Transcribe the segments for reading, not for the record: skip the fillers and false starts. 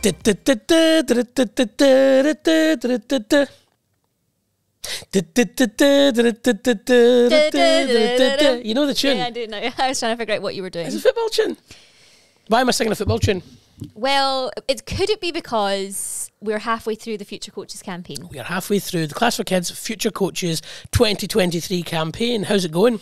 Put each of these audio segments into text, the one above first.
You know the tune? Yeah, I do know. I was trying to figure out what you were doing. It's a football tune. Why am I singing a football tune? Well, could it be because we're halfway through the Future Coaches campaign? We are halfway through the Class for Kids Future Coaches 2023 campaign. How's it going?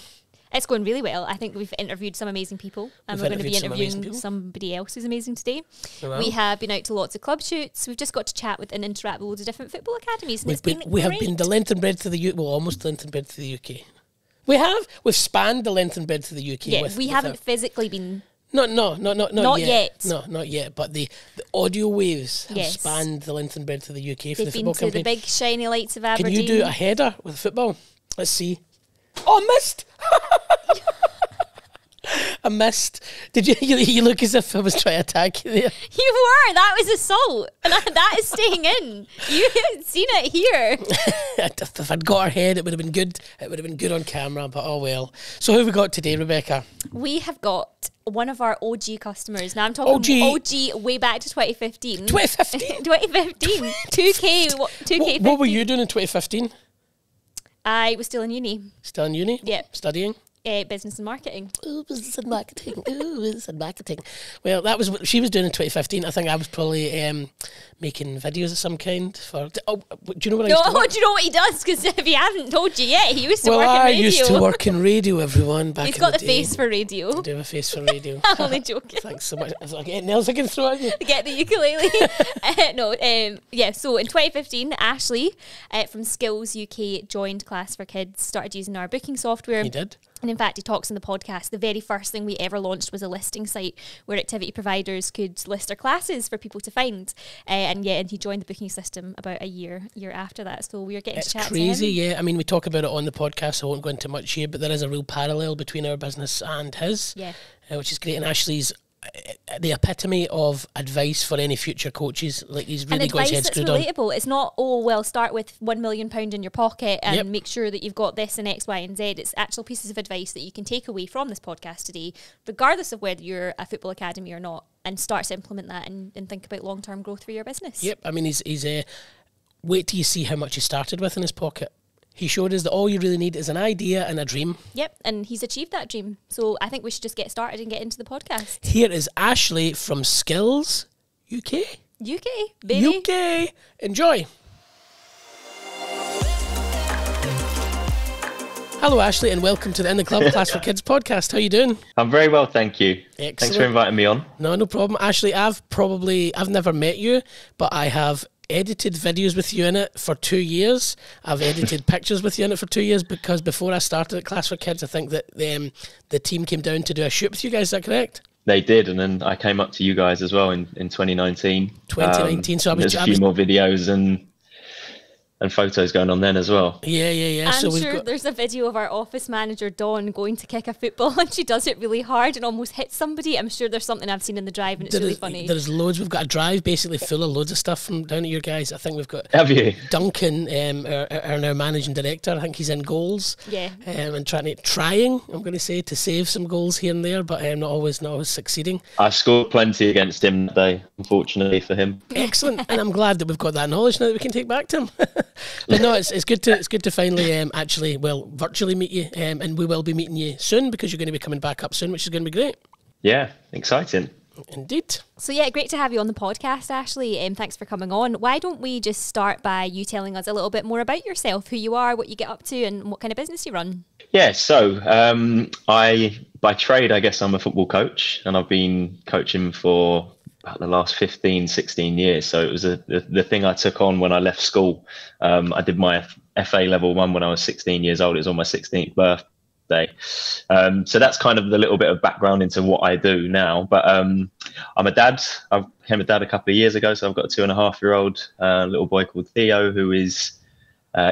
It's going really well. I think we've interviewed some amazing people, and we're going to be interviewing somebody else who's amazing today. Oh, wow. We have been out to lots of club shoots. We've just got to chat with and interact with loads of different football academies. And We have been the length and breadth of the UK. Well, almost the length and breadth of the UK. We've spanned the length and breadth of the UK. Yeah, we haven't physically been. Not yet. yet. No, not yet. But the audio waves have spanned the length and breadth of the UK for the football campaign. They've been to the big shiny lights of Aberdeen. Can you do a header with football? Let's see. Oh, I missed! I missed. Did you look as if I was trying to attack you there? You were. That was assault. And that is staying in. You haven't seen it here. If I'd got our head, it would have been good. It would have been good on camera, but oh well. So who have we got today, Rebecca? We have got one of our OG customers. Now I'm talking OG way back to 2015. 2015? 2015. 2K. What were you doing in 2015? I was still in uni. Still in uni? Yeah. Studying? Business and marketing. Ooh, business and marketing. Ooh, business and marketing. Well, that was what she was doing in 2015. I think I was probably making videos of some kind. Do you know what I used to work? Do you know what he does? Because if he hasn't told you yet, he used to work in radio. I used to work in radio, everyone, back He's in got the the day. face for radio. I do have a face for radio. I'm only joking. Thanks so much. Is there anything else I can throw at you? Get the ukulele. So in 2015, Ashley from Skillz UK joined Class for Kids, started using our booking software. He did. And in fact, he talks in the podcast, the very first thing we ever launched was a listing site where activity providers could list their classes for people to find. And he joined the booking system about a year after that. So we were getting to chat to him. It's crazy, yeah. I mean, we talk about it on the podcast, so I won't go into much here, but there is a real parallel between our business and his, which is great. And Ashley's the epitome of advice for any future coaches. Like, he's really got his head screwed on. And advice that's relatable. It's not, start with £1 million in your pocket and make sure that you've got this and X, Y, and Z. It's actual pieces of advice that you can take away from this podcast today, regardless of whether you're a football academy or not, and start to implement that and think about long-term growth for your business. Yep. I mean, he's wait till you see how much he started with in his pocket. He showed us that all you really need is an idea and a dream. Yep, and he's achieved that dream. So I think we should just get started and get into the podcast. Here is Ashley from Skillz UK. UK, baby. UK. Enjoy. Hello, Ashley, and welcome to the In the Club Class for Kids podcast. How you doing? I'm very well, thank you. Excellent. Thanks for inviting me on. No problem. Ashley, I've never met you, but I have edited videos with you in it for 2 years. I've edited pictures with you in it for 2 years because before I started at Class for Kids, I think that the team came down to do a shoot with you guys. Is that correct? They did, and then I came up to you guys as well in 2019. 2019. So there's a few more videos and photos going on then as well. Yeah. I'm sure there's a video of our office manager, Dawn, going to kick a football and she does it really hard and almost hits somebody. I'm sure there's something I've seen in the drive and it's really funny. There's loads. We've got a drive basically full of loads of stuff from down at your guys. I think we've got... Have you? Duncan, our managing director, I think he's in goals. Yeah. And trying, I'm going to say, to save some goals here and there, but not always succeeding. I scored plenty against him that day, unfortunately for him. Excellent. And I'm glad that we've got that knowledge now that we can take back to him. But no, it's good to finally virtually meet you, and we will be meeting you soon because you're going to be coming back up soon, which is going to be great. Yeah, exciting. Indeed. So yeah, great to have you on the podcast, Ashley. Thanks for coming on. Why don't we just start by you telling us a little bit more about yourself, who you are, what you get up to, and what kind of business you run? Yeah, so by trade, I guess I'm a football coach, and I've been coaching for about the last 15, 16 years. So it was the thing I took on when I left school. I did my FA level 1 when I was 16 years old. It was on my 16th birthday. So that's kind of the little bit of background into what I do now. But I'm a dad. I became a dad a couple of years ago. So I've got a 2.5-year-old little boy called Theo, who is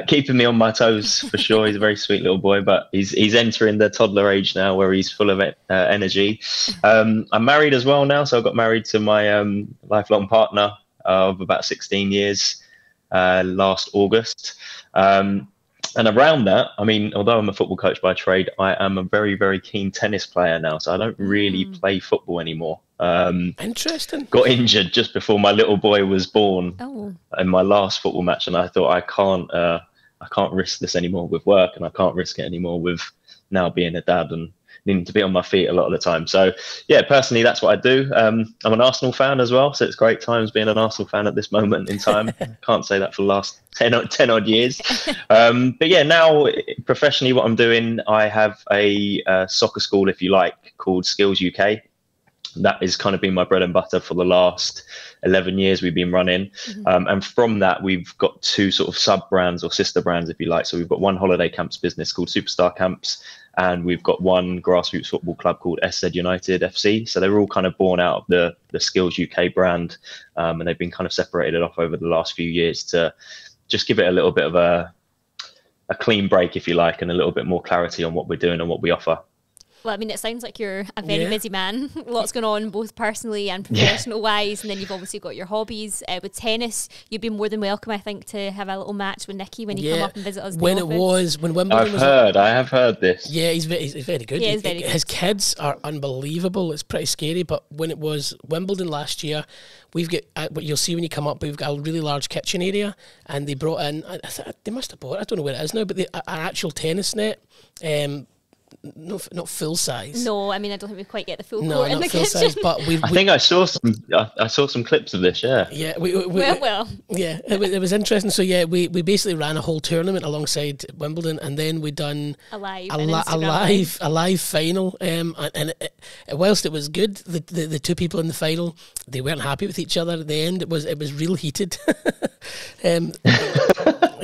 keeping me on my toes for sure. He's a very sweet little boy, but he's entering the toddler age now where he's full of energy. I'm married as well now. So I got married to my lifelong partner of about 16 years last August. And around that, I mean, although I'm a football coach by trade, I am a very, very keen tennis player now. So I don't really play football anymore. Interesting. Got injured just before my little boy was born in my last football match, and I thought I can't risk this anymore with work, and I can't risk it anymore with now being a dad and needing to be on my feet a lot of the time. So yeah, personally, that's what I do. I'm an Arsenal fan as well, so it's great times being an Arsenal fan at this moment in time. Can't say that for the last 10 odd years. But yeah, now professionally, what I'm doing, I have a soccer school, if you like, called Skillz UK. That has kind of been my bread and butter for the last 11 years we've been running. And from that, we've got two sort of sub brands or sister brands, if you like. So we've got one holiday camps business called Superstar Camps, and we've got one grassroots football club called SZ United FC. So they're all kind of born out of the Skillz UK brand. And they've been kind of separated off over the last few years to just give it a little bit of a clean break, if you like, and a little bit more clarity on what we're doing and what we offer. Well, I mean, it sounds like you're a very busy man. Lots going on, both personally and professional wise. And then you've obviously got your hobbies. With tennis, you'd be more than welcome, I think, to have a little match with Nicky when you come up and visit us. When Wimbledon I have heard this. Yeah, he's very good. Yeah, he's very good. His kids are unbelievable. It's pretty scary. But when it was Wimbledon last year, we've got what you'll see when you come up. We've got a really large kitchen area, and they brought in. They must have bought. I don't know where it is now, but an actual tennis net. Not full size. No, I mean, I don't think we quite get the full court in the full kitchen. Size, but I think I saw some clips of this. Yeah. Yeah. Well. Yeah, it was interesting. So yeah, we basically ran a whole tournament alongside Wimbledon, and then we done a live final. And whilst it was good, the two people in the final, they weren't happy with each other at the end. It was real heated.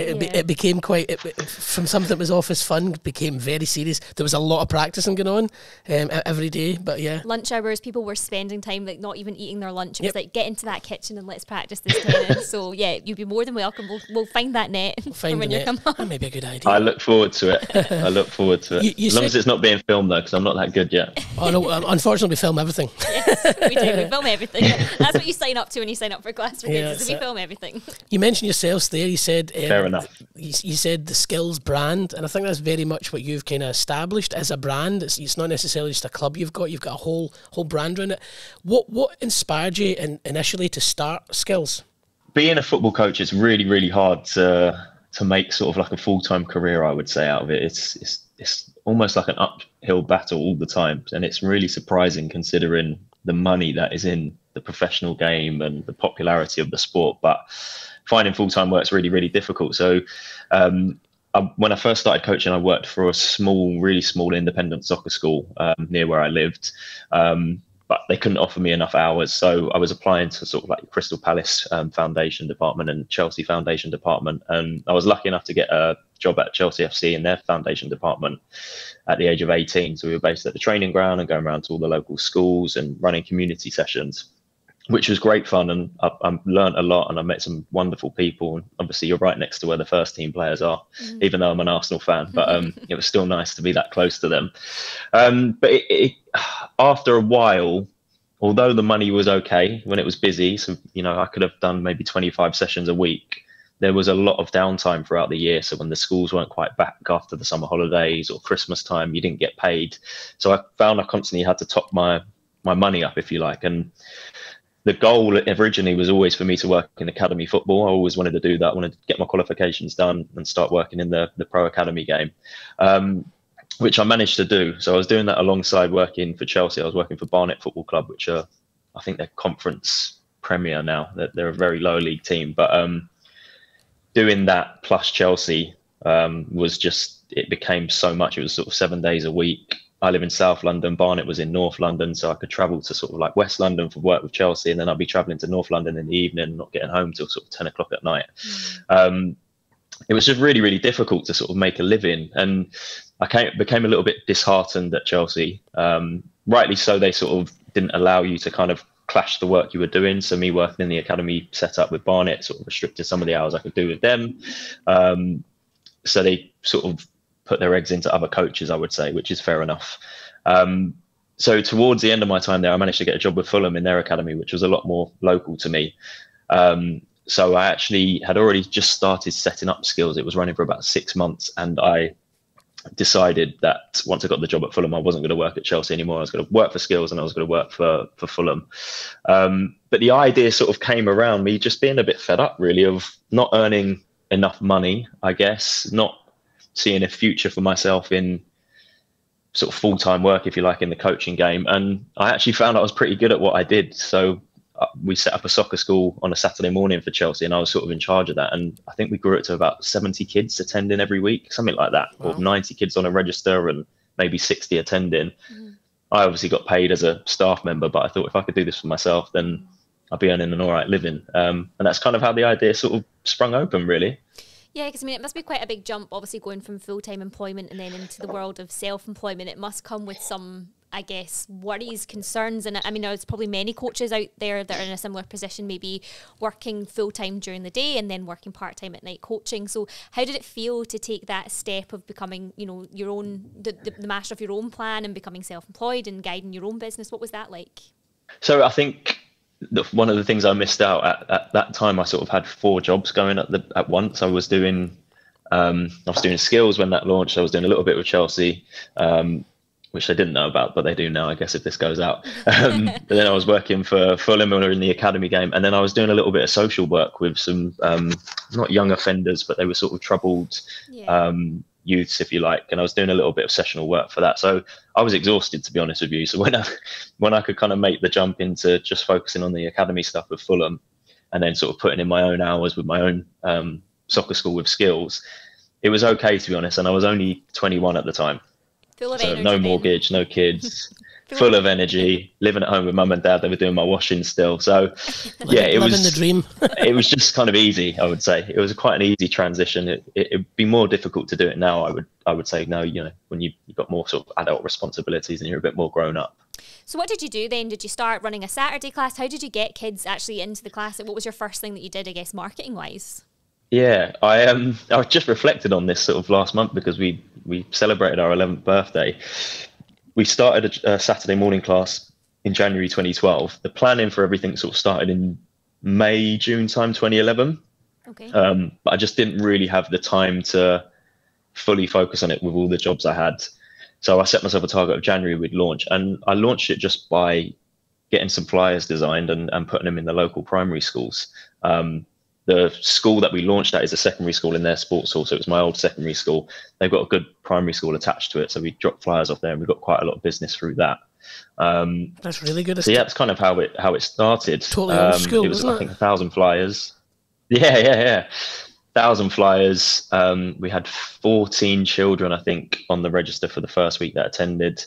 It became from something that was office fun, became very serious. There was a lot of practicing going on every day, but yeah. Lunch hours, people were spending time like not even eating their lunch. It was like, get into that kitchen and let's practice this tennis. So yeah, you'd be more than welcome. We'll find that net for when you come home. That may be a good idea. I look forward to it. As long as it's not being filmed though, because I'm not that good yet. Oh no, unfortunately we film everything. Yes, we do. We film everything. That's what you sign up to when you sign up for Class for Kids, is we film everything. You mentioned yourselves there, you said... Fair enough. You said the Skillz brand, and I think that's very much what you've kind of established as a brand. It's not necessarily just a club you've got a whole brand around it. What inspired you initially to start Skillz? Being a football coach, it's really, really hard to make sort of like a full-time career, I would say, out of it. It's almost like an uphill battle all the time, and it's really surprising considering the money that is in the professional game and the popularity of the sport. But finding full-time work's really, really difficult. So when I first started coaching, I worked for a really small independent soccer school near where I lived. But they couldn't offer me enough hours. So I was applying to sort of like Crystal Palace Foundation Department and Chelsea Foundation Department. And I was lucky enough to get a job at Chelsea FC in their Foundation Department at the age of 18. So we were based at the training ground and going around to all the local schools and running community sessions, which was great fun. And I learned a lot and I met some wonderful people. And obviously you're right next to where the first team players are, even though I'm an Arsenal fan, but it was still nice to be that close to them. But after a while, although the money was okay when it was busy, so, I could have done maybe 25 sessions a week, there was a lot of downtime throughout the year. So when the schools weren't quite back after the summer holidays or Christmas time, you didn't get paid. So I found I constantly had to top my money up, if you like. And the goal originally was always for me to work in academy football. I always wanted to do that. I wanted to get my qualifications done and start working in the pro academy game, which I managed to do. So I was doing that alongside working for Chelsea. I was working for Barnet Football Club, which are, I think they're conference premier now. They're a very low league team. But doing that plus Chelsea it became so much. It was sort of 7 days a week. I live in South London, Barnet was in North London, so I could travel to sort of like West London for work with Chelsea, and then I'd be travelling to North London in the evening, not getting home till sort of 10 o'clock at night. It was just really, really difficult to sort of make a living, and I became a little bit disheartened at Chelsea. Rightly so, they sort of didn't allow you to kind of clash the work you were doing. So me working in the academy setup with Barnet sort of restricted some of the hours I could do with them. So they sort of put their eggs into other coaches, I would say, which is fair enough. So towards the end of my time there, I managed to get a job with Fulham in their academy, which was a lot more local to me. So I actually had already just started setting up Skillz. It was running for about 6 months, and I decided that once I got the job at Fulham, I wasn't going to work at Chelsea anymore. I was going to work for Skillz and I was going to work for Fulham. But the idea sort of came around me just being a bit fed up, really, of not earning enough money, I guess, not seeing a future for myself in sort of full-time work, if you like, in the coaching game. And I actually found I was pretty good at what I did. So we set up a soccer school on a Saturday morning for Chelsea, and I was sort of in charge of that. And I think we grew it to about 70 kids attending every week, something like that, wow. Or 90 kids on a register and maybe 60 attending. I obviously got paid as a staff member, but I thought if I could do this for myself, then I'd be earning an all right living. And that's kind of how the idea sort of sprung open, really. Yeah, because I mean, it must be quite a big jump, obviously, going from full-time employment and then into the world of self-employment. It must come with some, I guess, worries, concerns. And I mean, there's probably many coaches out there that are in a similar position, maybe working full-time during the day and then working part-time at night coaching. So how did it feel to take that step of becoming, you know, your own, the master of your own plan and becoming self-employed and guiding your own business? What was that like? So I think one of the things I missed out at that time, I sort of had 4 jobs going at once. I was doing Skillz when that launched. I was doing a little bit with Chelsea, which they didn't know about, but they do now, I guess, if this goes out. But then I was working for Fulham when we were in the academy game. And then I was doing a little bit of social work with some, not young offenders, but they were sort of troubled youths, if you like. And I was doing a little bit of sessional work for that. So I was exhausted, to be honest with you. So when I could kind of make the jump into just focusing on the academy stuff with Fulham and then sort of putting in my own hours with my own soccer school with Skillz, it was okay, to be honest. And I was only 21 at the time. Full of so energy, no mortgage, no kids, full of energy, living at home with mum and dad. They were doing my washing still. So yeah, it was the dream. It was just kind of easy, I would say. It was quite an easy transition. It'd be more difficult to do it now. I would say now, you know, when you've got more sort of adult responsibilities and you're a bit more grown up. So what did you do then? Did you start running a Saturday class? How did you get kids actually into the class? What was your first thing that you did, I guess, marketing wise? Yeah, I just reflected on this sort of last month because we celebrated our 11th birthday. We started a Saturday morning class in January 2012. The planning for everything sort of started in May, June time 2011. Okay. But I just didn't really have the time to fully focus on it with all the jobs I had. So I set myself a target of January we'd launch, and I launched it just by getting some flyers designed and putting them in the local primary schools. The school that we launched at is a secondary school in their sports hall. So it was my old secondary school. They've got a good primary school attached to it. So we dropped flyers off there and we got quite a lot of business through that. That's really good. So yeah, that's kind of how it started. Totally old school, it was, wasn't I think, 1,000 flyers. Yeah. 1,000 flyers. We had 14 children, I think, on the register for the first week that attended.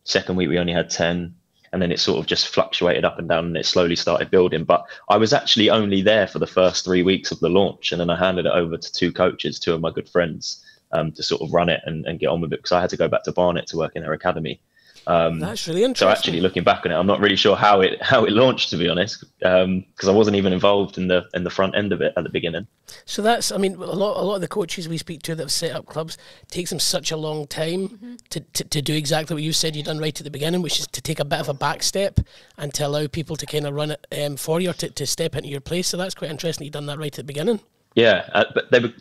Second week, we only had 10. And then it sort of just fluctuated up and down and it slowly started building. But I was actually only there for the first 3 weeks of the launch. And then I handed it over to 2 coaches, 2 of my good friends, to sort of run it and get on with it because I had to go back to Barnet to work in their academy. That's really interesting. So actually looking back on it, I'm not really sure how it launched, to be honest, because I wasn't even involved in the front end of it at the beginning. So that's, I mean, a lot of the coaches we speak to that have set up clubs, it takes them such a long time to do exactly what you said you've done right at the beginning, which is to take a bit of a back step and to allow people to kind of run it for you or to step into your place. So that's quite interesting you've done that right at the beginning. Yeah, but they were,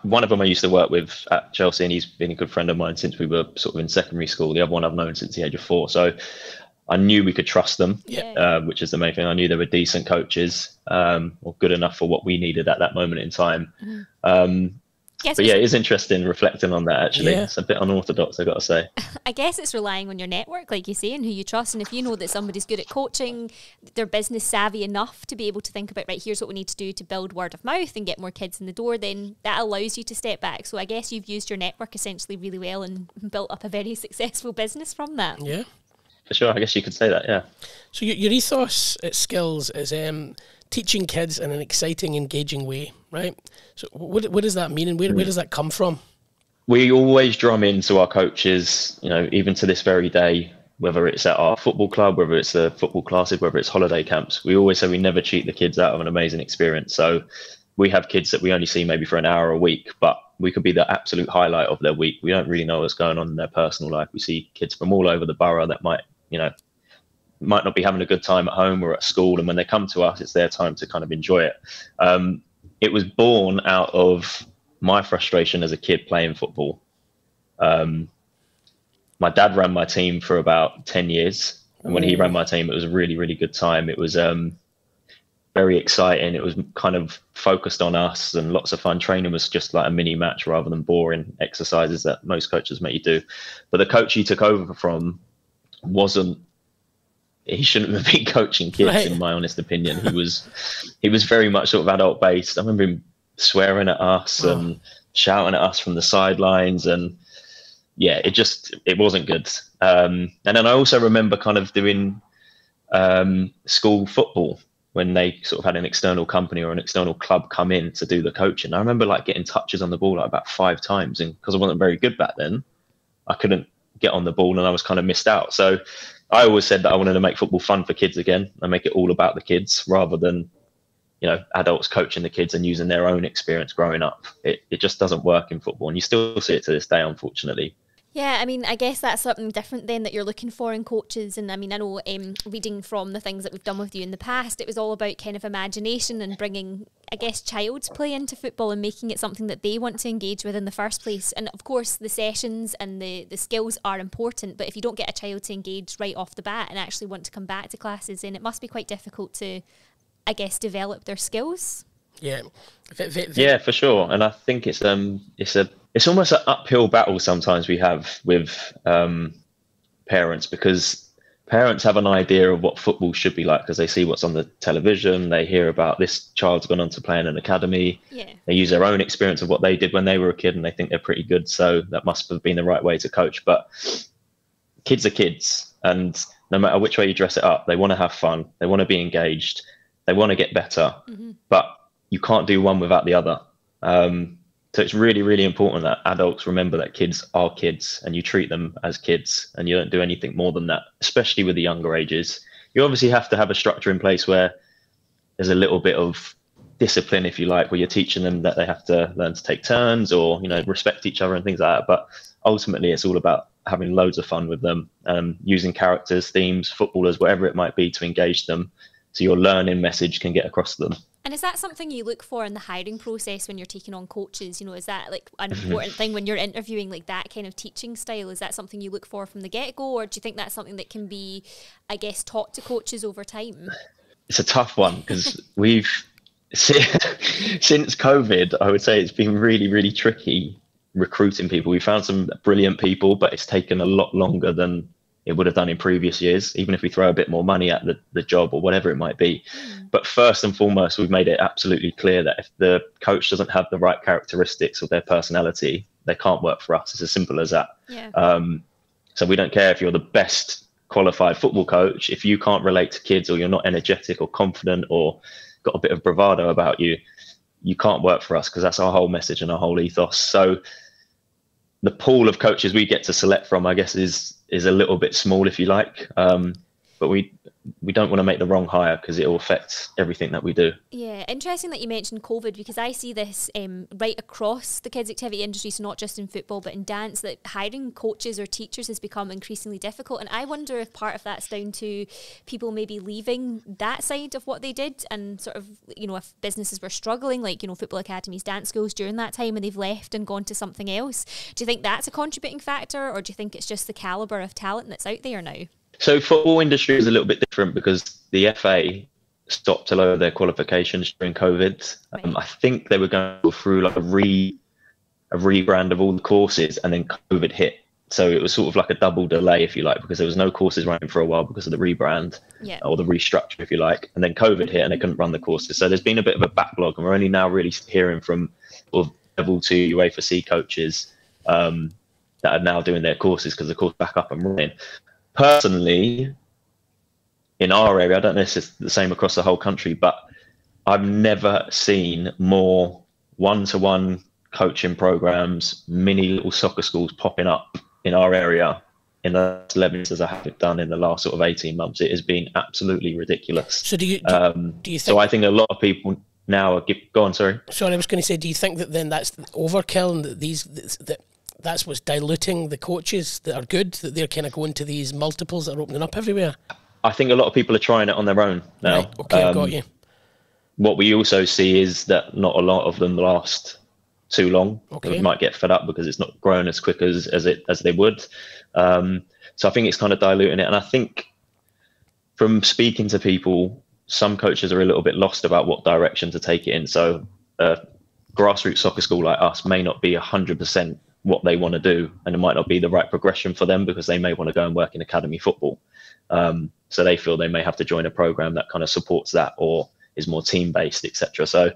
one of them I used to work with at Chelsea, and he's been a good friend of mine since we were sort of in secondary school. The other one I've known since the age of 4. So I knew we could trust them, which is the main thing. I knew they were decent coaches, or good enough for what we needed at that moment in time. But yeah, it's interesting reflecting on that, actually. Yeah. It's a bit unorthodox, I've got to say. I guess it's relying on your network, like you say, and who you trust. And if you know that somebody's good at coaching, they're business savvy enough to be able to think about, right, here's what we need to do to build word of mouth and get more kids in the door, then that allows you to step back. So I guess you've used your network essentially really well and built up a very successful business from that. Yeah. For sure, I guess you could say that, yeah. So your ethos at Skillz is teaching kids in an exciting, engaging way, right? So what does that mean, and where does that come from? We always drum into our coaches, you know, even to this very day, whether it's at our football club, whether it's the football classes, whether it's holiday camps, we always say we never cheat the kids out of an amazing experience. So we have kids that we only see maybe for an hour a week, but we could be the absolute highlight of their week. We don't really know what's going on in their personal life. We see kids from all over the borough that might not be having a good time at home or at school, and when they come to us, it's their time to kind of enjoy it. It was born out of my frustration as a kid playing football. My dad ran my team for about 10 years. And when he ran my team, it was a really, really good time. It was very exciting. It was kind of focused on us and lots of fun. Training was just like a mini match rather than boring exercises that most coaches make you do. But the coach he took over from he shouldn't have been coaching kids, right, in my honest opinion. He was very much sort of adult based. I remember him swearing at us and shouting at us from the sidelines, and yeah, it wasn't good. And then I also remember kind of doing school football when they sort of had an external company or an external club come in to do the coaching. I remember like getting touches on the ball like about 5 times, and because I wasn't very good back then, I couldn't get on the ball and I was kind of missed out. So I always said that I wanted to make football fun for kids again and make it all about the kids rather than, you know, adults coaching the kids and using their own experience growing up. It just doesn't work in football, and you still see it to this day, unfortunately. Yeah, I mean, I guess that's something different then that you're looking for in coaches. And I mean, I know reading from the things that we've done with you in the past, it was all about kind of imagination and bringing, I guess, child's play into football and making it something that they want to engage with in the first place. And of course, the sessions and the skills are important, but if you don't get a child to engage right off the bat and actually want to come back to classes, then it must be quite difficult to, I guess, develop their skills. Yeah, yeah, for sure. And I think it's almost an uphill battle sometimes we have with parents, because parents have an idea of what football should be like because they see what's on the television, they hear about this child's gone on to play in an academy, they use their own experience of what they did when they were a kid and they think they're pretty good, so that must have been the right way to coach. But kids are kids, and no matter which way you dress it up, they want to have fun, they want to be engaged, they want to get better, but you can't do one without the other. So it's really, really important that adults remember that kids are kids and you treat them as kids and you don't do anything more than that, especially with the younger ages. You obviously have to have a structure in place where there's a little bit of discipline, if you like, where you're teaching them that they have to learn to take turns or, you know, respect each other and things like that. But ultimately, it's all about having loads of fun with them, using characters, themes, footballers, whatever it might be to engage them so your learning message can get across to them. And is that something you look for in the hiring process when you're taking on coaches? You know, is that like an important thing when you're interviewing, like that kind of teaching style? Is that something you look for from the get-go, or do you think that's something that can be, I guess, taught to coaches over time? It's a tough one because since COVID, I would say it's been really, really tricky recruiting people. We found some brilliant people, but it's taken a lot longer than it would have done in previous years, even if we throw a bit more money at the job or whatever it might be. But first and foremost, we've made it absolutely clear that if the coach doesn't have the right characteristics of their personality, they can't work for us. It's as simple as that. Yeah. So we don't care if you're the best qualified football coach. If you can't relate to kids, or you're not energetic or confident or got a bit of bravado about you, you can't work for us, because that's our whole message and our whole ethos. So the pool of coaches we get to select from, I guess, is a little bit small, if you like. But we don't want to make the wrong hire because it will affect everything that we do. Yeah, interesting that you mentioned COVID, because I see this right across the kids' activity industry, so not just in football but in dance, that hiring coaches or teachers has become increasingly difficult. And I wonder if part of that's down to people maybe leaving that side of what they did, and sort of, you know, if businesses were struggling, like, you know, football academies, dance schools during that time, and they've left and gone to something else. Do you think that's a contributing factor, or do you think it's just the calibre of talent that's out there now? So football industry is a little bit different because the FA stopped a lot of their qualifications during COVID. Right. I think they were going through like a rebrand of all the courses, and then COVID hit. So it was sort of like a double delay, if you like, because there was no courses running for a while because of the rebrand, or the restructure, if you like. And then COVID hit and they couldn't run the courses. So there's been a bit of a backlog, and we're only now really hearing from sort of level 2 UEFA C coaches that are now doing their courses because the course back up and running. Personally, in our area, I don't know if it's the same across the whole country, but I've never seen more one-to-one coaching programs, mini little soccer schools popping up in our area in the last 11 years as I have done in the last sort of 18 months. It has been absolutely ridiculous. So do you think... So I think a lot of people now are... Go on, sorry. Sorry, I was going to say, do you think that then that's overkill, and that that's what's diluting the coaches that are good, that they're kind of going to these multiples that are opening up everywhere? I think a lot of people are trying it on their own now. Right, okay, I've got you. What we also see is that not a lot of them last too long. Okay. We might get fed up because it's not growing as quick as they would. So I think it's kind of diluting it. And I think from speaking to people, some coaches are a little bit lost about what direction to take it in. So a grassroots soccer school like us may not be 100% what they want to do, and it might not be the right progression for them because they may want to go and work in academy football. So they feel they may have to join a program that kind of supports that or is more team-based, etc. So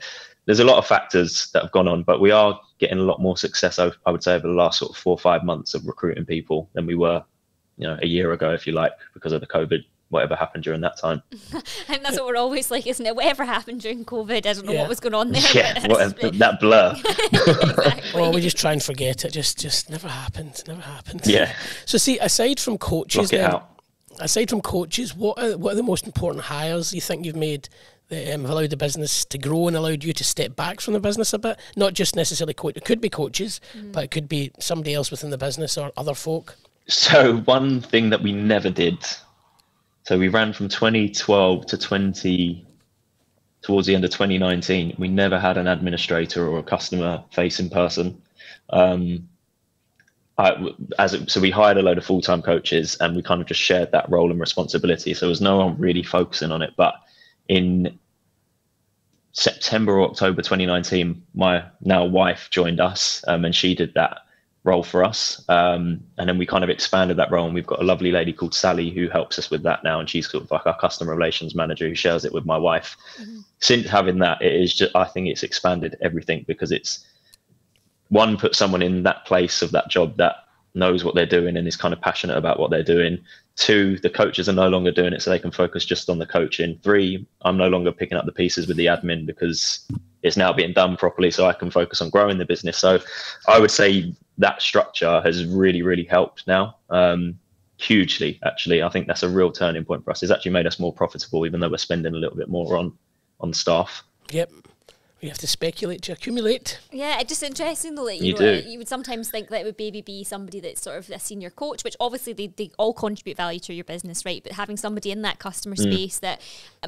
there's a lot of factors that have gone on, but we are getting a lot more success, I would say, over the last sort of 4 or 5 months of recruiting people than we were, a year ago, if you like, because of the COVID, whatever happened during that time. And that's what we're always like, isn't it? Whatever happened during COVID, I don't know what was going on there. Yeah, that blur. Exactly. Well, we just try and forget it. Just never happened. Yeah. So see, aside from coaches, Block it out. aside from coaches, what are the most important hires you think you've made that have allowed the business to grow and allowed you to step back from the business a bit? Not just necessarily coach. It could be coaches, but it could be somebody else within the business or other folk. So one thing that we never did, so we ran from 2012 to towards the end of 2019, we never had an administrator or a customer facing person. So we hired a load of full-time coaches and we kind of just shared that role and responsibility. So there was no one really focusing on it. But in September or October 2019, my now wife joined us and she did that role for us. And then we kind of expanded that role, and we've got a lovely lady called Sally who helps us with that now. And she's sort of like our customer relations manager who shares it with my wife. Since having that, it is just, I think it's expanded everything because it's one, put someone in that place of that job that knows what they're doing and is kind of passionate about what they're doing. 2, the coaches are no longer doing it so they can focus just on the coaching. 3, I'm no longer picking up the pieces with the admin because it's now being done properly so I can focus on growing the business. So I would say that structure has really, really helped now. Hugely, actually. I think that's a real turning point for us. It's actually made us more profitable, even though we're spending a little bit more on staff. Yep. You have to speculate to accumulate. Yeah, it's just interesting though that you would sometimes think that it would maybe be somebody that's sort of a senior coach, which obviously they all contribute value to your business, right? But having somebody in that customer space that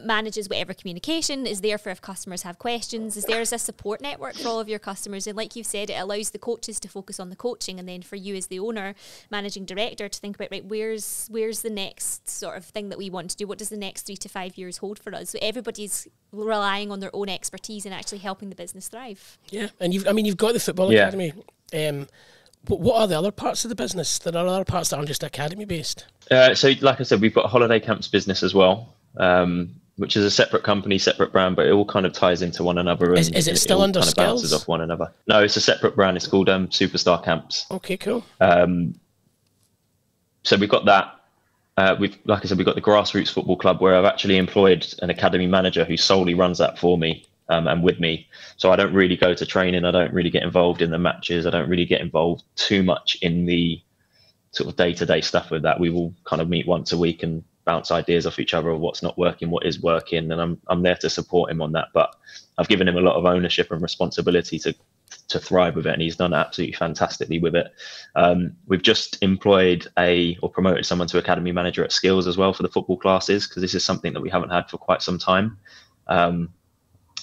manages whatever communication, is there for if customers have questions, is there as a support network for all of your customers. And like you've said, it allows the coaches to focus on the coaching, and then for you as the owner, managing director, to think about, right, where's the next sort of thing that we want to do? What does the next 3 to 5 years hold for us? So everybody's relying on their own expertise and actually helping the business thrive. Yeah, and you've got the football academy. But what are the other parts of the business? There are other parts that aren't just academy based. So like I said, we've got a holiday camps business as well, which is a separate company, separate brand, but it all kind of ties into one another. Is it still under kind of bounces Skillz? off one another. No, it's a separate brand. It's called Superstar Camps. Okay, cool. So we've got that. Like I said, we've got the Grassroots Football Club, where I've actually employed an academy manager who solely runs that for me and with me. So I don't really go to training. I don't really get involved in the matches. I don't really get involved too much in the sort of day-to-day stuff with that. We will kind of meet once a week and bounce ideas off each other of what's not working, what is working, and I'm there to support him on that. But I've given him a lot of ownership and responsibility to thrive with it, and he's done absolutely fantastically with it. We've just employed or promoted someone to academy manager at Skillz as well for the football classes, because this is something that we haven't had for quite some time,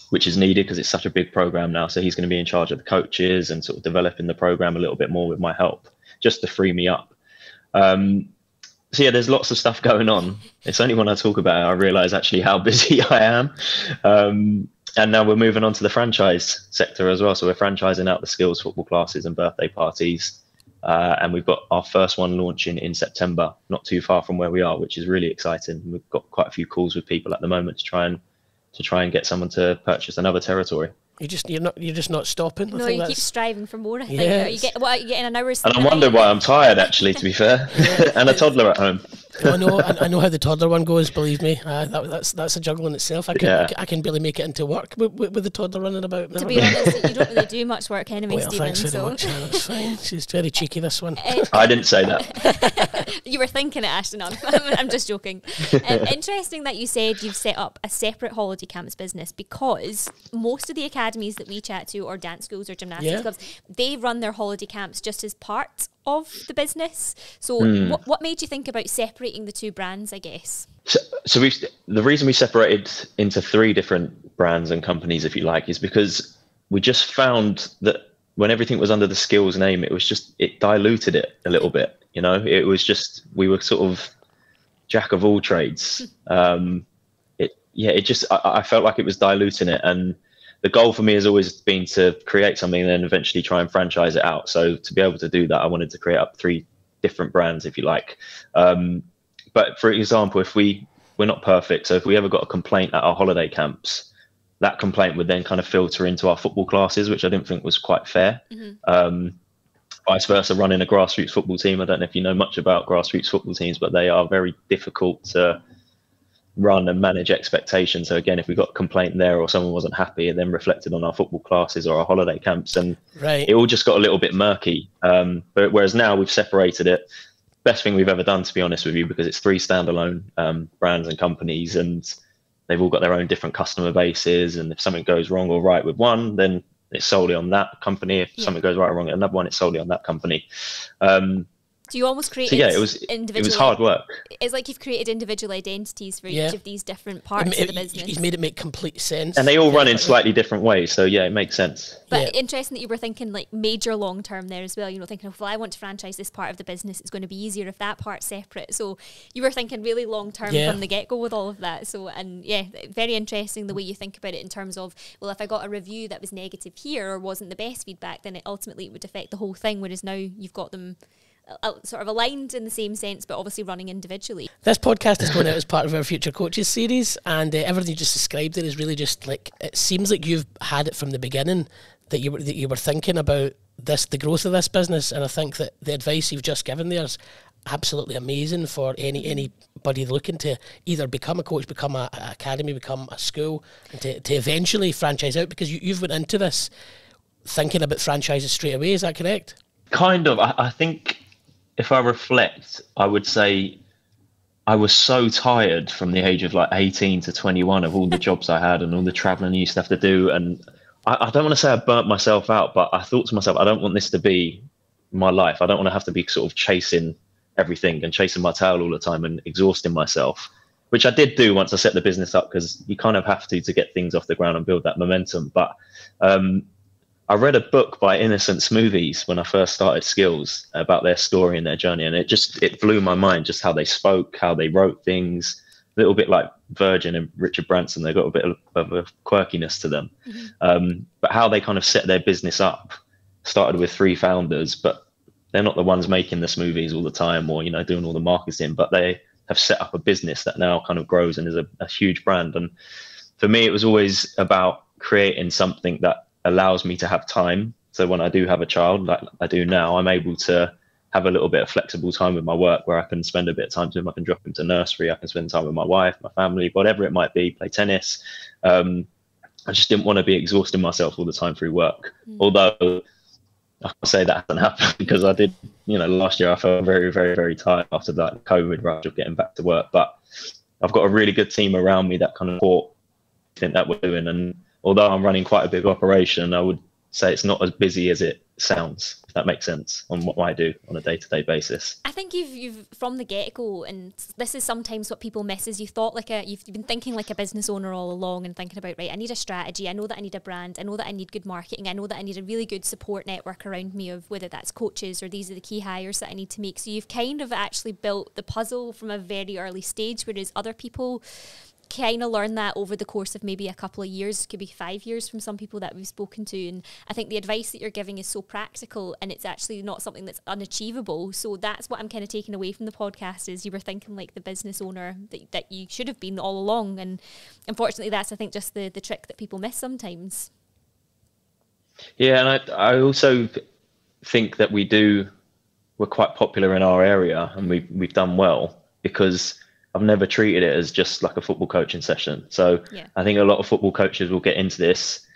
which is needed because it's such a big program now. So he's going to be in charge of the coaches and sort of developing the program a little bit more with my help, just to free me up. So yeah, there's lots of stuff going on. It's only when I talk about it I realize actually how busy I am. And now we're moving on to the franchise sector as well. So we're franchising out the Skillz football classes and birthday parties. And we've got our first one launching in September, not too far from where we are, which is really exciting. We've got quite a few calls with people at the moment to try and get someone to purchase another territory. You're just not stopping. No, you keep striving for more, I think. Yeah. You get in an hour's... And I wonder why I'm tired, actually, to be fair. And a toddler at home. I know how the toddler one goes, believe me. That's a juggle in itself. I can barely make it into work with the toddler running about. To be honest, you don't really do much work anyway, Well, Stephen. thanks very much. That's fine. She's very cheeky, this one. I didn't say that. You were thinking it, Ashton. I'm just joking. Interesting that you said you've set up a separate holiday camps business, because most of the academies that we chat to, or dance schools or gymnastics clubs, they run their holiday camps just as part of the business. So what made you think about separating the two brands, I guess? So the reason we separated into 3 different brands and companies, if you like, is because we just found that when everything was under the Skillz name, it was just, it diluted it a little bit. You know, it was just, we were sort of jack of all trades. I felt like it was diluting it. And the goal for me has always been to create something and then eventually try and franchise it out. So to be able to do that, I wanted to create up 3 different brands, if you like. But for example, if we're not perfect, so if we ever got a complaint at our holiday camps, that complaint would then kind of filter into our football classes, which I didn't think was quite fair. Vice versa, running a grassroots football team, I don't know if you know much about grassroots football teams, but they are very difficult to run and manage expectations. So again, if we got a complaint there or someone wasn't happy, it then reflected on our football classes or our holiday camps, and it all just got a little bit murky. But whereas now we've separated it, best thing we've ever done, to be honest with you, because it's 3 standalone brands and companies, and they've all got their own different customer bases. And if something goes wrong or right with one, then it's solely on that company. If something goes right or wrong at another one, it's solely on that company. So you almost created it was hard work. It's like you've created individual identities for each of these different parts of the business. He's made it make complete sense. And they all run in slightly different ways. So yeah, it makes sense. But interesting that you were thinking like major long term there as well. You know, thinking, well, I want to franchise this part of the business. It's going to be easier if that part's separate. So you were thinking really long term from the get go with all of that. So, and very interesting the way you think about it in terms of, well, if I got a review that was negative here or wasn't the best feedback, then it ultimately would affect the whole thing. Whereas now you've got them sort of aligned in the same sense, but obviously running individually. This podcast is going out as part of our Future Coaches series, and everything you just described there is really just like, it seems like you've had it from the beginning, that you were thinking about this, the growth of this business, and I think that the advice you've just given there is absolutely amazing for anybody looking to either become a coach, become an academy, become a school, and to eventually franchise out, because you've went into this thinking about franchises straight away. Is that correct? Kind of. I think if I reflect, I would say I was so tired from the age of like 18 to 21 of all the jobs I had and all the traveling I used to have to do. And I don't want to say I burnt myself out, but I thought to myself, I don't want this to be my life. I don't want to have to be sort of chasing everything and chasing my tail all the time and exhausting myself, which I did do once I set the business up, because you kind of have to get things off the ground and build that momentum. But I read a book by Innocent Smoothies when I first started Skillz about their story and their journey, and it blew my mind just how they spoke, how they wrote things, a little bit like Virgin and Richard Branson. They got a bit of a quirkiness to them, but how they kind of set their business up, started with 3 founders, but they're not the ones making the smoothies all the time or doing all the marketing, but they have set up a business that now kind of grows and is a huge brand. And for me, it was always about creating something that allows me to have time. So when I do have a child, like I do now, I'm able to have a little bit of flexible time with my work where I can spend a bit of time with him. I can drop him to nursery. I can spend time with my wife, my family, whatever it might be, play tennis. I just didn't want to be exhausting myself all the time through work. Although I can say that hasn't happened, because I did, last year I felt very, very, very tired after that COVID rush of getting back to work. But I've got a really good team around me that kind of support everything that we're doing. And although I'm running quite a big operation, I would say it's not as busy as it sounds, if that makes sense, on what I do on a day-to-day basis. I think you've from the get-go, and this is sometimes what people miss, is you've been thinking like a business owner all along and thinking about, right, I need a strategy, I know that I need a brand, I know that I need good marketing, I know that I need a really good support network around me of whether that's coaches or these are the key hires that I need to make. So you've kind of actually built the puzzle from a very early stage, whereas other people kind of learn that over the course of maybe a couple of years, could be 5 years from some people that we've spoken to. And I think the advice that you're giving is so practical, and it's actually not something that's unachievable. So that's what I'm kind of taking away from the podcast, is you were thinking like the business owner that you should have been all along. And unfortunately, that's, I think, just the trick that people miss sometimes. Yeah, and I also think that we're quite popular in our area, and we've done well because I've never treated it as just like a football coaching session. So I think a lot of football coaches will get into this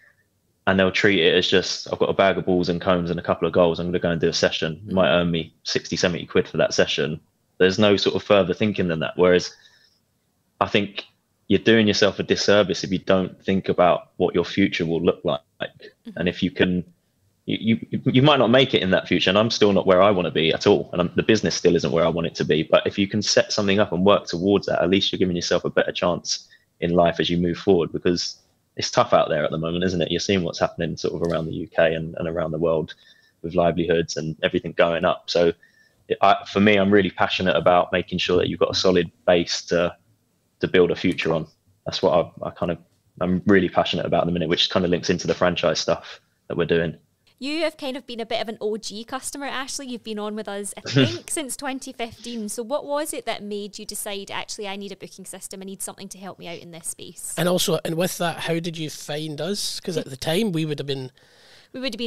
and they'll treat it as just, I've got a bag of balls and cones and a couple of goals, I'm going to go and do a session. It might earn me 60, 70 quid for that session. There's no sort of further thinking than that. Whereas I think you're doing yourself a disservice if you don't think about what your future will look like. And if you can, you might not make it in that future, and I'm still not where I want to be at all, and the business still isn't where I want it to be. But if you can set something up and work towards that, at least you're giving yourself a better chance in life as you move forward, because it's tough out there at the moment, isn't it? You're seeing what's happening sort of around the UK and around the world with livelihoods and everything going up. So for me, I'm really passionate about making sure that you've got a solid base to build a future on. That's what I'm really passionate about at the minute, which kind of links into the franchise stuff that we're doing. You have kind of been a bit of an OG customer, Ashley. You've been on with us, I think, since 2015. So what was it that made you decide, actually, I need a booking system, I need something to help me out in this space? And also, and with that, how did you find us? Because at the time, we would have been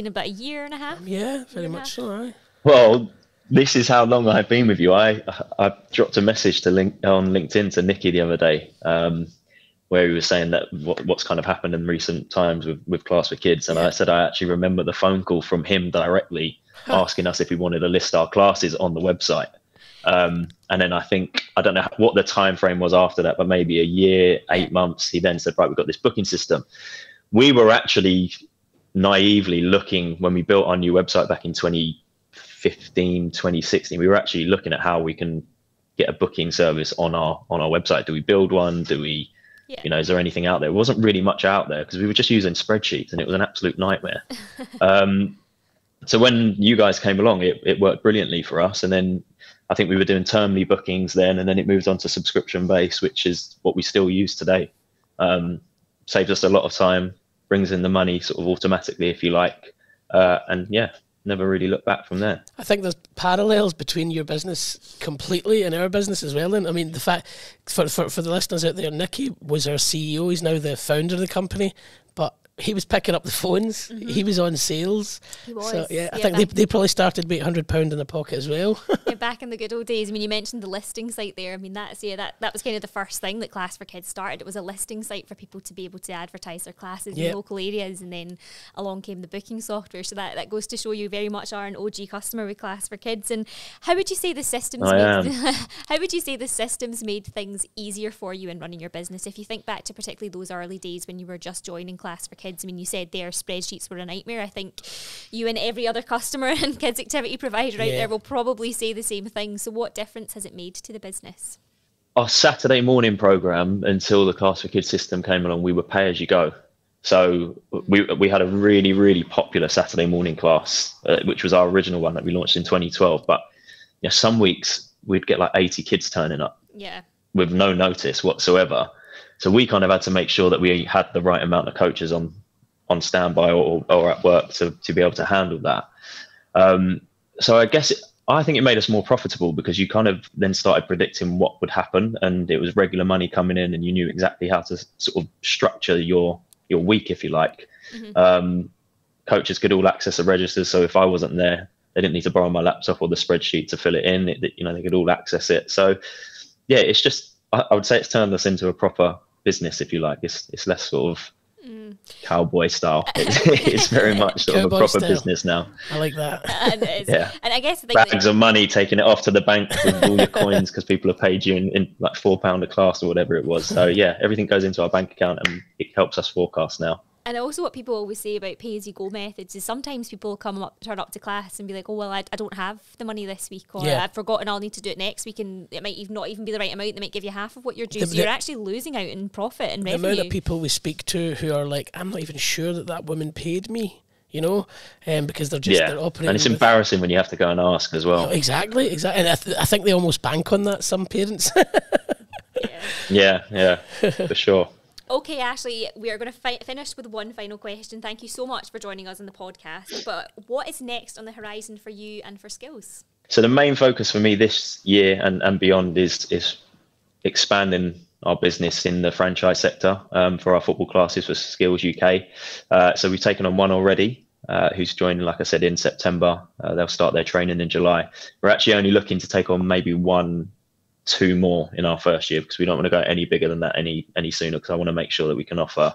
about a year and a half. Yeah, very much so, right? Well, this is how long I've been with you. I dropped a message on LinkedIn to Nicky the other day, where he was saying that what's kind of happened in recent times with Class for Kids. And I said, I actually remember the phone call from him directly asking us if we wanted to list our classes on the website. And then I don't know what the time frame was after that, but maybe a year, 8 months, he then said, right, we've got this booking system. We were actually naively looking, when we built our new website back in 2015, 2016, we were actually looking at how we can get a booking service on our website. Do we build one? Do we... is there anything out there? It wasn't really much out there because we were just using spreadsheets and it was an absolute nightmare. So when you guys came along, it worked brilliantly for us. And then I think we were doing termly bookings then, and then it moved on to subscription base, which is what we still use today. Saves us a lot of time, brings in the money sort of automatically, if you like. Never really looked back from there. I think there's parallels between your business completely and our business as well. And I mean, the fact for the listeners out there, Nicky was our CEO. He's now the founder of the company, but he was picking up the phones. Mm-hmm. He was on sales. He was. So, I think they probably started with £800 in their pocket as well. Back in the good old days. I mean, you mentioned the listing site there. I mean, that was kind of the first thing that Class for Kids started. It was a listing site for people to be able to advertise their classes in local areas, and then along came the booking software. So that goes to show you very much are an OG customer with Class for Kids. And how would you say the systems made things easier for you in running your business? If you think back to particularly those early days when you were just joining Class for Kids, I mean, you said their spreadsheets were a nightmare. I think you and every other customer and kids activity provider out there will probably say the same thing. So what difference has it made to the business? Our Saturday morning program, until the Class for Kids system came along, we were pay as you go. So we had a really, really popular Saturday morning class, which was our original one that we launched in 2012. But some weeks we'd get like 80 kids turning up with no notice whatsoever. So we kind of had to make sure that we had the right amount of coaches on standby or at work to be able to handle that. So I think it made us more profitable because you kind of then started predicting what would happen, and it was regular money coming in, and you knew exactly how to sort of structure your week, if you like. Mm-hmm. Coaches could all access the registers, so if I wasn't there, they didn't need to borrow my laptop or the spreadsheet to fill it in. They could all access it. So it's just, I would say it's turned us into a proper business, if you like. It's less sort of cowboy style. It's very much sort of a proper business now. I like that. And I guess bags of money, taking it off to the bank with all your coins because people have paid you in like £4 a class or whatever it was. So everything goes into our bank account and it helps us forecast now. And also what people always say about pay-as-you-go methods is sometimes people turn up to class and be like, oh, well, I don't have the money this week, or I've forgotten, I'll need to do it next week, and it might not even be the right amount. They might give you half of what you're due, so you're actually losing out in profit and revenue. The amount of people we speak to who are like, I'm not even sure that woman paid me, because they're operating. And it's embarrassing when you have to go and ask as well. Exactly. And I think they almost bank on that, some parents. For sure. Okay, Ashley, we are going to finish with one final question. Thank you so much for joining us on the podcast. But what is next on the horizon for you and for Skillz? So the main focus for me this year and beyond is expanding our business in the franchise sector for our football classes for Skillz UK. So we've taken on one already who's joining, like I said, in September. They'll start their training in July. We're actually only looking to take on maybe 2 more in our first year because we don't want to go any bigger than that any sooner, because I want to make sure that we can offer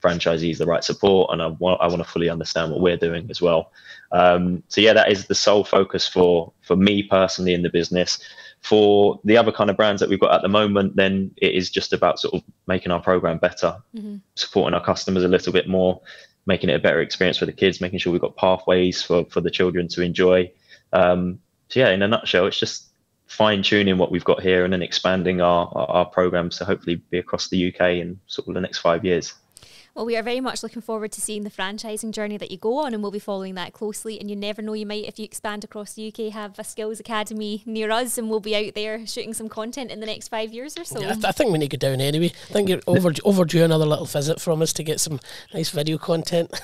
franchisees the right support, and I want to fully understand what we're doing as well. That is the sole focus for me personally in the business. For the other kind of brands that we've got at the moment, then it is just about sort of making our program better, supporting our customers a little bit more, making it a better experience for the kids, making sure we've got pathways for the children to enjoy. In a nutshell, it's just fine-tuning what we've got here and then expanding our programs to hopefully be across the UK in sort of the next 5 years. Well, we are very much looking forward to seeing the franchising journey that you go on, and we'll be following that closely. And you never know, you might, if you expand across the UK, have a Skillz Academy near us, and we'll be out there shooting some content in the next 5 years or so. Yeah, I think we need to go down anyway. I think you're overdue another little visit from us to get some nice video content.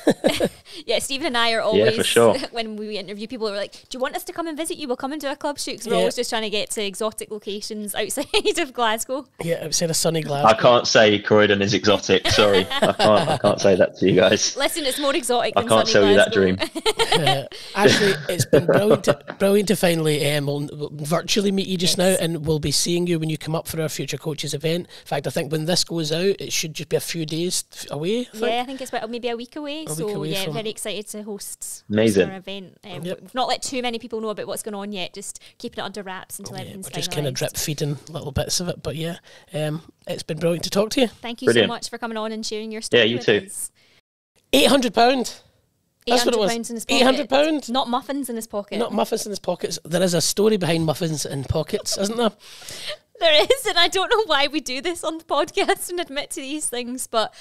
Yeah, Stephen and I are always, for sure. when we interview people, we're like, do you want us to come and visit you? We'll come and do a club shoot, because we're always just trying to get to exotic locations outside of Glasgow. Yeah, outside of sunny Glasgow. I can't say Croydon is exotic. Sorry, I can't say that to you guys. Listen, it's more exotic I than can't sunny sell you that Glasgow. dream. Actually, it's been brilliant to finally we'll virtually meet you just now, and we'll be seeing you when you come up for our Future Coaches event. In fact, I think when this goes out, it should just be a few days away. I think it's about maybe a week away. Very excited to host our event. We've not let too many people know about what's going on yet, just keeping it under wraps until everything's finalised. Just kind of drip feeding little bits of it, but it's been brilliant to talk to you. Thank you so much for coming on and sharing your story. Yeah, you too. Us. £800. That's what it was. In his pocket. £800. Not muffins in his pocket. Not muffins in his pockets. There is a story behind muffins in pockets, isn't there? There is, and I don't know why we do this on the podcast and admit to these things, but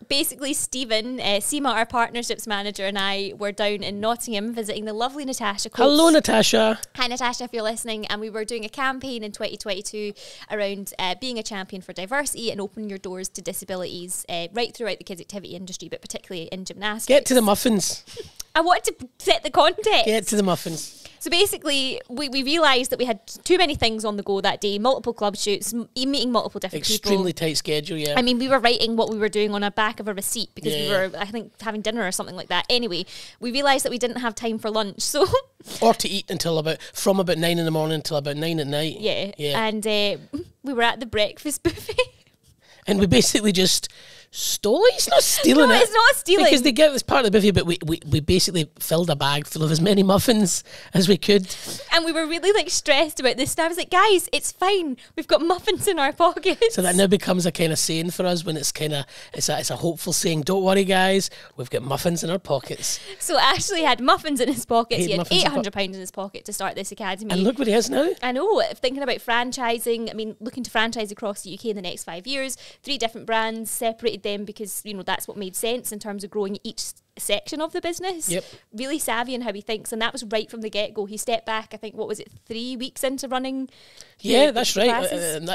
basically Stephen, Seema, our partnerships manager, and I were down in Nottingham visiting the lovely Natasha Coates. Hello, Natasha. Hi, Natasha, if you're listening. And we were doing a campaign in 2022 around being a champion for diversity and opening your doors to disabilities right throughout the kids' activity industry, but particularly in gymnastics. Get to the muffins. I want to set the context. Get to the muffins. So basically, we realised that we had too many things on the go that day, multiple club shoots, meeting multiple different people. Extremely tight schedule, yeah. I mean, we were writing what we were doing on the back of a receipt because we were, I think, having dinner or something like that. Anyway, we realised that we didn't have time for lunch, so... or to eat from about 9 in the morning until about 9 at night. Yeah. And we were at the breakfast buffet. And we basically just stole it. It's not stealing No, it's not stealing. Because they get this part of the buffet, but we basically filled a bag full of as many muffins as we could. And we were really stressed about this. And I was like, guys, it's fine. We've got muffins in our pockets. So that now becomes a kind of saying for us when it's a hopeful saying. Don't worry, guys, we've got muffins in our pockets. So Ashley had muffins in his pockets. He had £800 in his pocket to start this academy. And look what he has now. I know. Thinking about franchising, I mean, looking to franchise across the UK in the next 5 years. 3 different brands, separated them because, that's what made sense in terms of growing each section of the business. Yep. Really savvy in how he thinks, and that was right from the get-go. He stepped back, I think, 3 weeks into running? Yeah, that's right.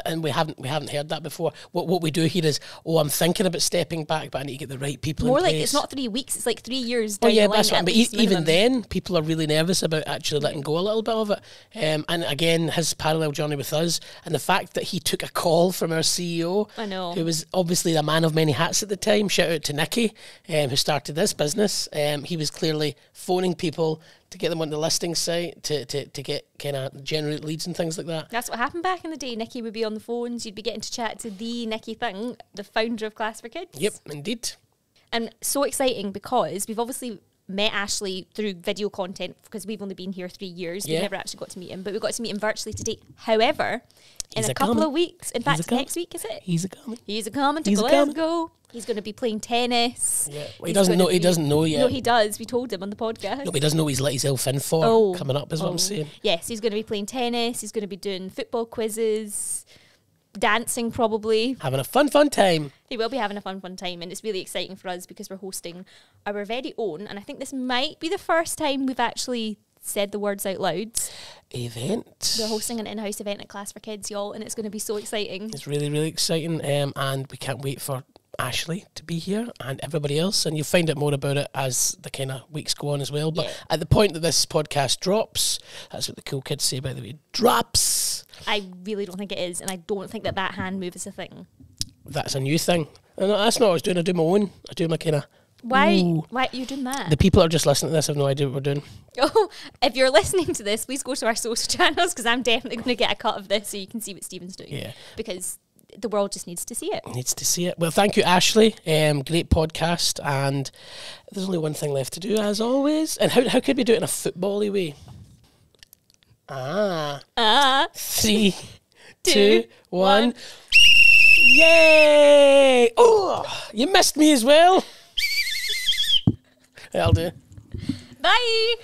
And we haven't heard that before. What we do here is, I'm thinking about stepping back, but I need to get the right people More in place. like, it's not 3 weeks, it's 3 years down the line. That's right. But even minimum. then, people are really nervous about actually letting go a little bit of it. And again, his parallel journey with us, and the fact that he took a call from our CEO, I know, who was obviously a man of many hats at the time. Shout out to Nicky, who started this business. He was clearly phoning people to get them on the listing site to get kind of generate leads and things like that. That's what happened back in the day. Nicky would be on the phones. You'd be getting to chat to the Nicky Thing, the founder of Class for Kids. Yep, indeed. And so exciting because we've obviously met Ashley through video content because we've only been here 3 years. We never actually got to meet him, but we got to meet him virtually today. However, in a couple of weeks, in fact, next week, is it? He's a coming. He's a coming to Glasgow. He's going to be playing tennis. Yeah, well, he doesn't know. He doesn't know yet. No, he does. We told him on the podcast. No, but he doesn't know he's let himself in for coming up. Is what I'm saying. Yes, he's going to be playing tennis. He's going to be doing football quizzes, dancing, probably having a fun time. He will be having a fun time, and it's really exciting for us because we're hosting our very own, and I think this might be the first time we've actually said the words out loud. Event. We're hosting an in-house event at Class for Kids, y'all, and it's going to be so exciting. It's really, really exciting, and we can't wait for Ashley to be here and everybody else, and you'll find out more about it as the kind of weeks go on as well. But at the point that this podcast drops, that's what the cool kids say, by the way, drops. I really don't think it is, and I don't think that hand move is a thing. That's a new thing. And that's not what I was doing. I do my own. I do my kind of... Why are you doing that? The people that are just listening to this have no idea what we're doing. Oh, if you're listening to this, please go to our social channels because I'm definitely going to get a cut of this so you can see what Stephen's doing. Yeah. Because the world just needs to see it. Needs to see it. Well, thank you, Ashley. Great podcast. And there's only one thing left to do, as always. And how could we do it in a football-y way? 3, 2, 1. Yay! Oh, you missed me as well. That'll do. Bye.